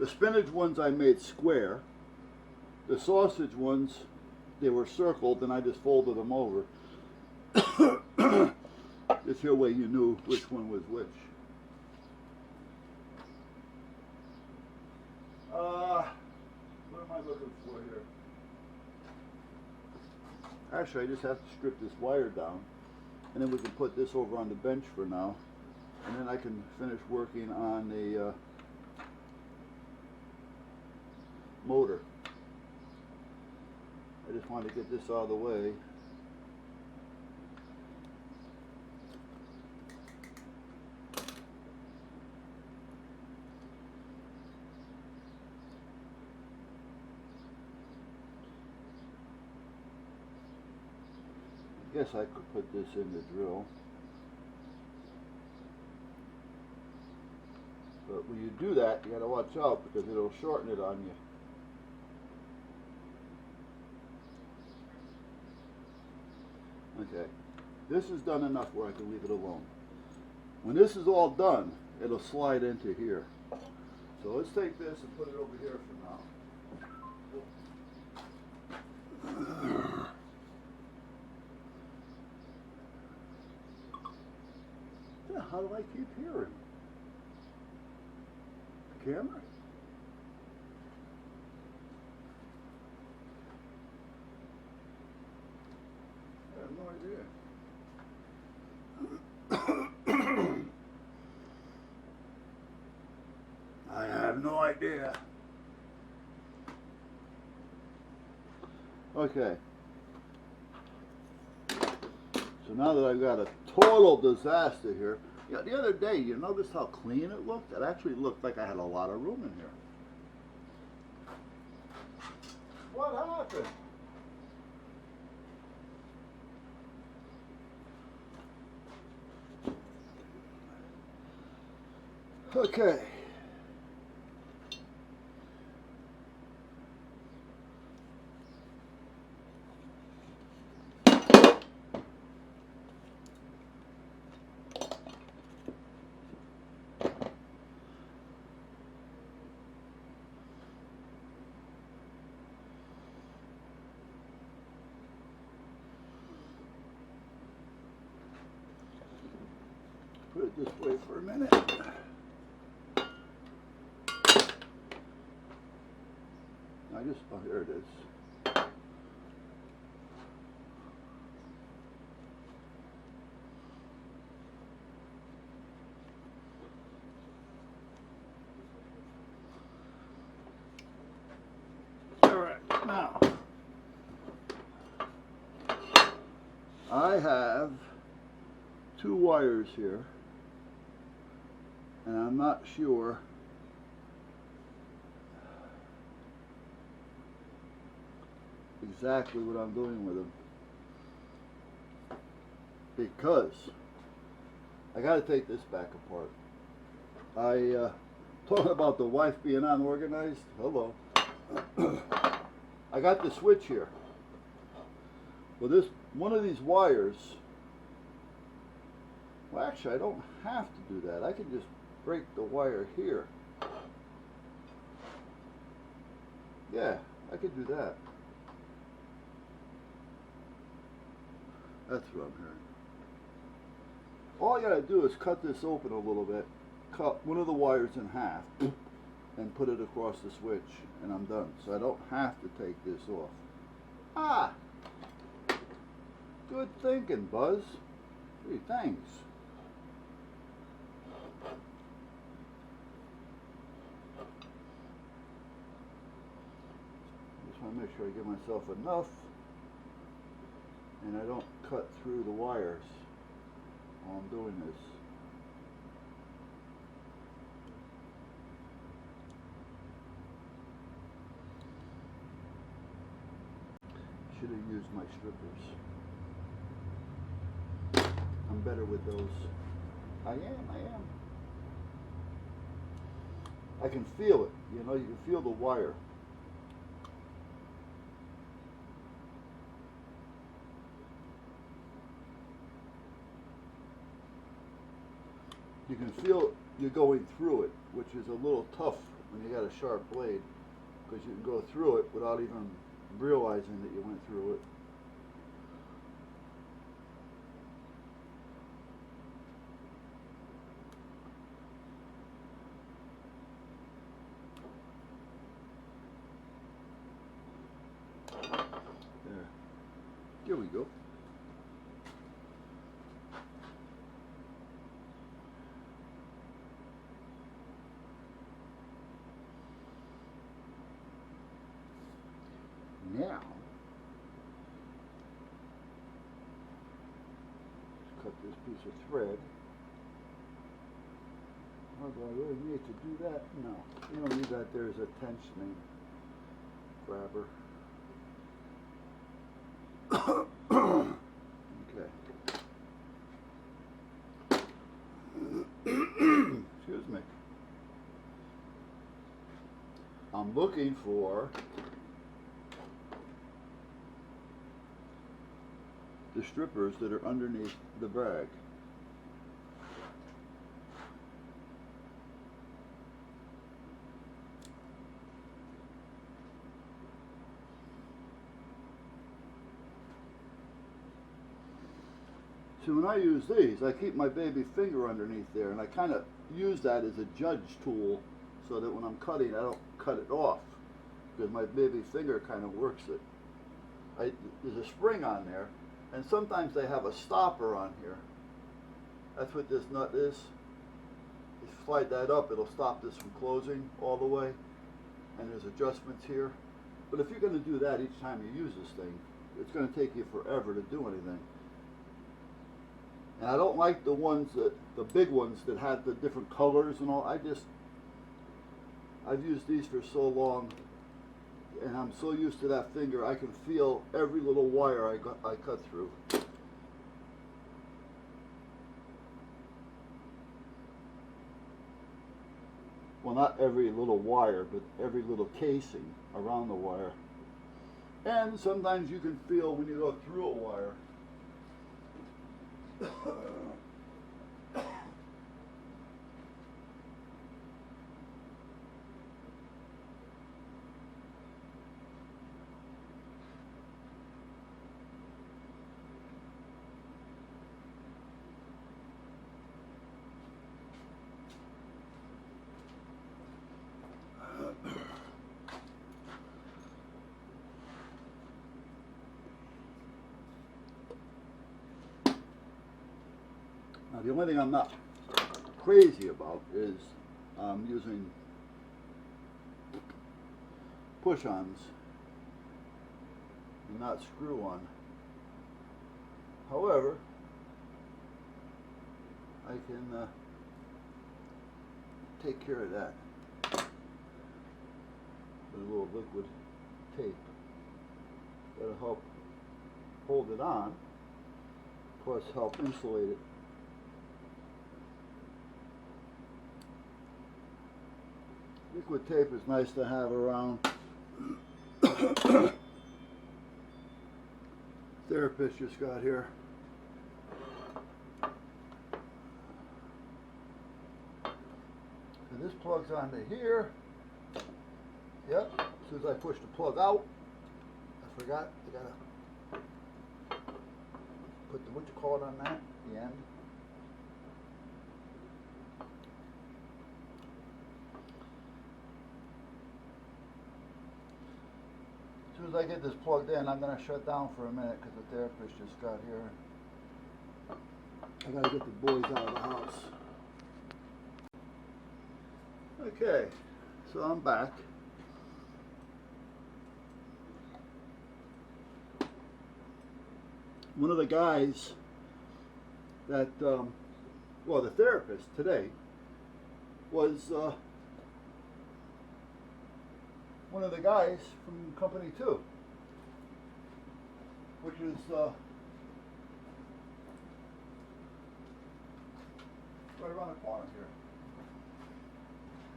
The spinach ones I made square. The sausage ones, they were circled, and I just folded them over. This here way you knew which one was which. What am I looking for here? Actually, I just have to strip this wire down, and then we can put this over on the bench for now, and then I can finish working on the motor. I just want to get this out of the way. I guess I could put this in the drill. But when you do that, you gotta watch out because it'll shorten it on you. Okay, this is done enough where I can leave it alone. When this is all done, it'll slide into here. So let's take this and put it over here for now. How do I keep hearing? The camera? I have no idea. I have no idea. Okay. So now that I've got a total disaster here, yeah, the other day, you notice how clean it looked? It actually looked like I had a lot of room in here. What happened? Okay. Put it this way for a minute. Oh, here it is. All right, now I have two wires here, and I'm not sure exactly what I'm doing with them because I got to take this back apart. Talking about the wife being unorganized. Hello. I got the switch here. Well, this one of these wires. Well, actually, I don't have to do that. I can just break the wire here. Yeah, I could do that. That's what I'm hearing. All I gotta do is cut this open a little bit, cut one of the wires in half, and put it across the switch, and I'm done. So I don't have to take this off. Ah! Good thinking, Buzz. Gee, thanks. Just want to make sure I give myself enough and I don't cut through the wires while I'm doing this. Should have used my strippers. I'm better with those. I am. I can feel it, you know, you can feel the wire. You can feel you're going through it, which is a little tough when you got a sharp blade, because you can go through it without even realizing that you went through it. There. Here we go. Now, let's cut this piece of thread. Oh, do I really need to do that? No, you don't need that. There's a tensioning grabber. Okay. Excuse me. I'm looking for the strippers that are underneath the brag. So when I use these, I keep my baby finger underneath there, and I kind of use that as a judge tool so that when I'm cutting, I don't cut it off, because my baby finger kind of works it. There's a spring on there, and sometimes they have a stopper on here. That's what this nut is. You slide that up, it'll stop this from closing all the way, and there's adjustments here. But if you're going to do that each time you use this thing, it's going to take you forever to do anything. And I don't like the big ones that had the different colors and all. I've used these for so long, and I'm so used to that finger, I can feel every little wire I cut through. Well, not every little wire, but every little casing around the wire. And sometimes you can feel when you go through a wire. Now, the only thing I'm not crazy about is using push-ons and not screw-on. However, I can take care of that with a little liquid tape. That'll help hold it on, plus help insulate it. Liquid tape is nice to have around. Therapist just got here. And this plugs onto here. Yep. As soon as I push the plug out, I forgot. I gotta put the on that. The end. As soon as I get this plugged in, I'm going to shut down for a minute because the therapist just got here. I got to get the boys out of the house. Okay, so I'm back. One of the guys that, well, the therapist today was one of the guys from Company 2, which is right around the corner here.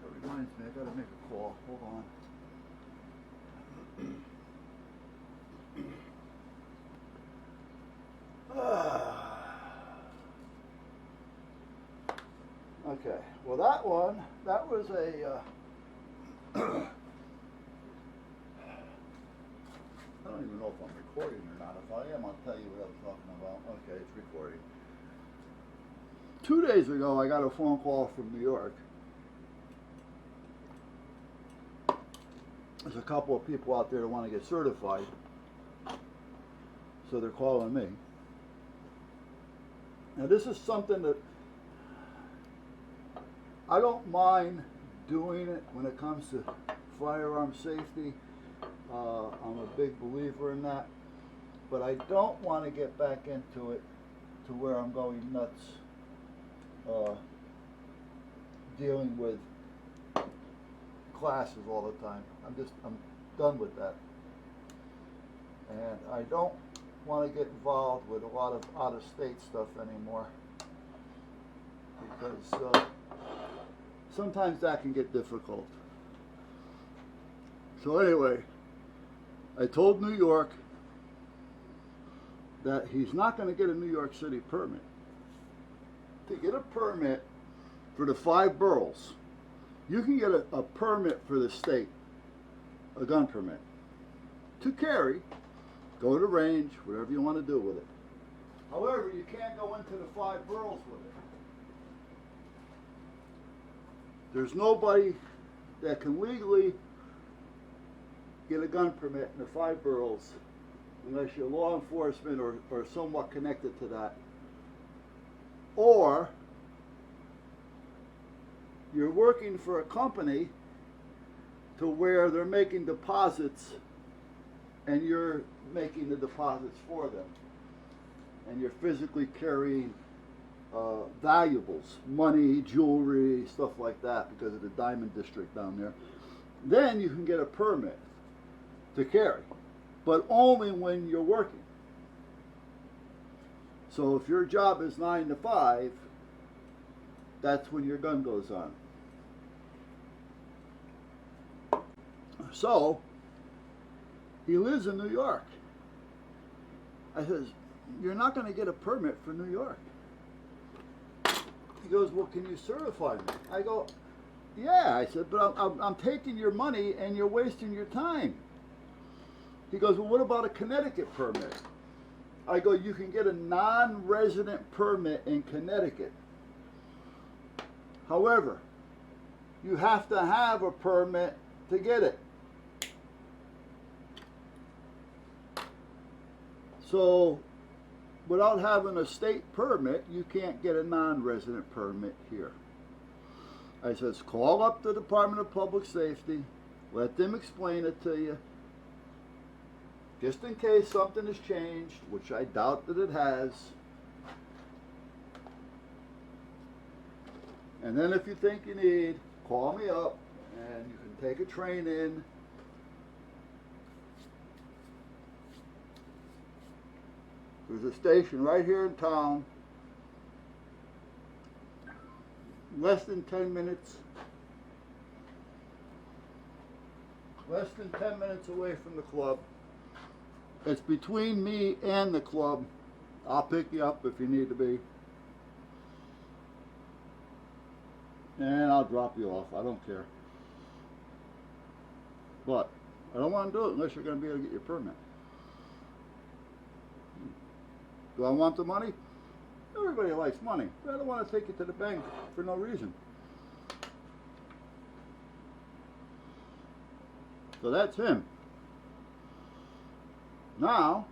That reminds me, I gotta make a call. Hold on. Okay, well that was a I don't even know if I'm recording or not. If I am, I'll tell you what I was talking about. Okay, it's recording. 2 days ago, I got a phone call from New York. There's a couple of people out there that want to get certified, so they're calling me. Now, this is something that I don't mind doing it when it comes to firearm safety. I'm a big believer in that, but I don't want to get back into it to where I'm going nuts dealing with classes all the time. I'm done with that, and I don't want to get involved with a lot of out-of-state stuff anymore, because sometimes that can get difficult. So anyway, I told New York that he's not going to get a New York City permit. To get a permit for the 5 boroughs, you can get a permit for the state, a gun permit. To carry, go to the range, whatever you want to do with it. However, you can't go into the 5 boroughs with it. There's nobody that can legally get a gun permit in the 5 boroughs unless you're law enforcement or somewhat connected to that, or you're working for a company to where they're making deposits and you're making the deposits for them, and you're physically carrying valuables, money, jewelry, stuff like that, because of the diamond district down there. Then you can get a permit to carry, but only when you're working. So if your job is 9 to 5, that's when your gun goes on. So he lives in New York. I says, you're not going to get a permit for New York. He goes, well, can you certify me? I go, yeah. I said, but I'm taking your money and you're wasting your time. He goes, well, what about a Connecticut permit? I go, you can get a non-resident permit in Connecticut. However, you have to have a permit to get it. So, without having a state permit, you can't get a non-resident permit here. I says, call up the Department of Public Safety, let them explain it to you, just in case something has changed, which I doubt that it has. And then if you think you need, call me up and you can take a train in. There's a station right here in town, less than 10 minutes away from the club. It's between me and the club. I'll pick you up if you need to be, and I'll drop you off. I don't care, but I don't want to do it unless you're going to be able to get your permit. Do I want the money? Everybody likes money. I don't want to take it to the bank for no reason. So that's him. Now,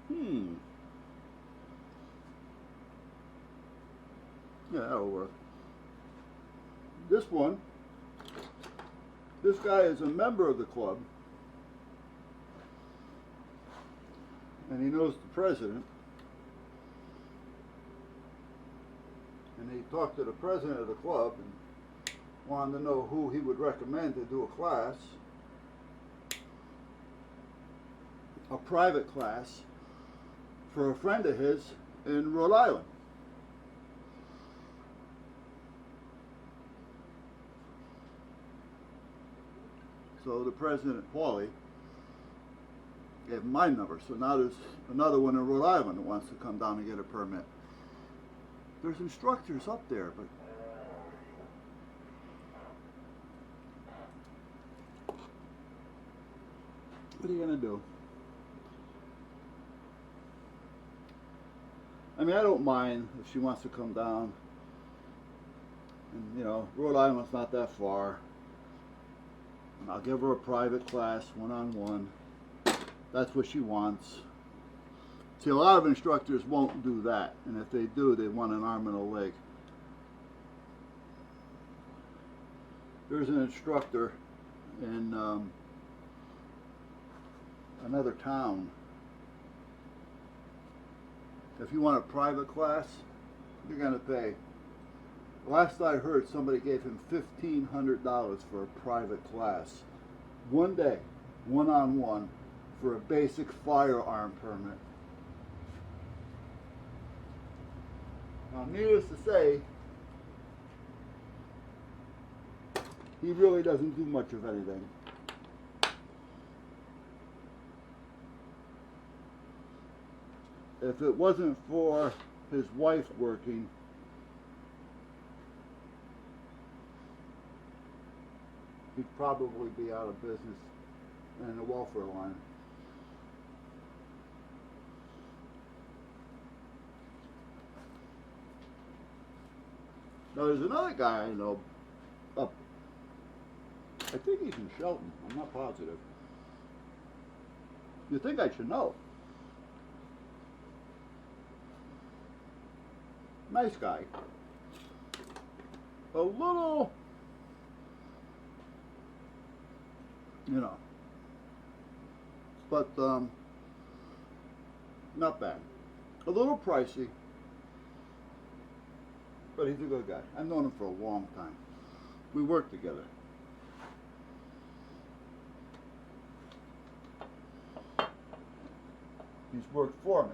yeah, that'll work. This guy is a member of the club, and he knows the president, and he talked to the president of the club and wanted to know who he would recommend to do a class, a private class, for a friend of his in Rhode Island. So the president, Paulie, gave him my number. So now there's another one in Rhode Island that wants to come down and get a permit. There's instructors up there, but What are you gonna do? I mean, I don't mind if she wants to come down. And, you know, Rhode Island's not that far. And I'll give her a private class, one-on-one. That's what she wants. See, a lot of instructors won't do that. And if they do, they want an arm and a leg. There's an instructor in another town. If you want a private class, you're going to pay. Last I heard, somebody gave him $1,500 for a private class. One day, one-on-one, for a basic firearm permit. Now, needless to say, he really doesn't do much of anything. If it wasn't for his wife working, he'd probably be out of business and in the welfare line. Now there's another guy I know up, I think he's in Shelton, I'm not positive. You think I should know. Nice guy. A little, you know, but not bad. A little pricey, but he's a good guy. I've known him for a long time. We work together. He's worked for me.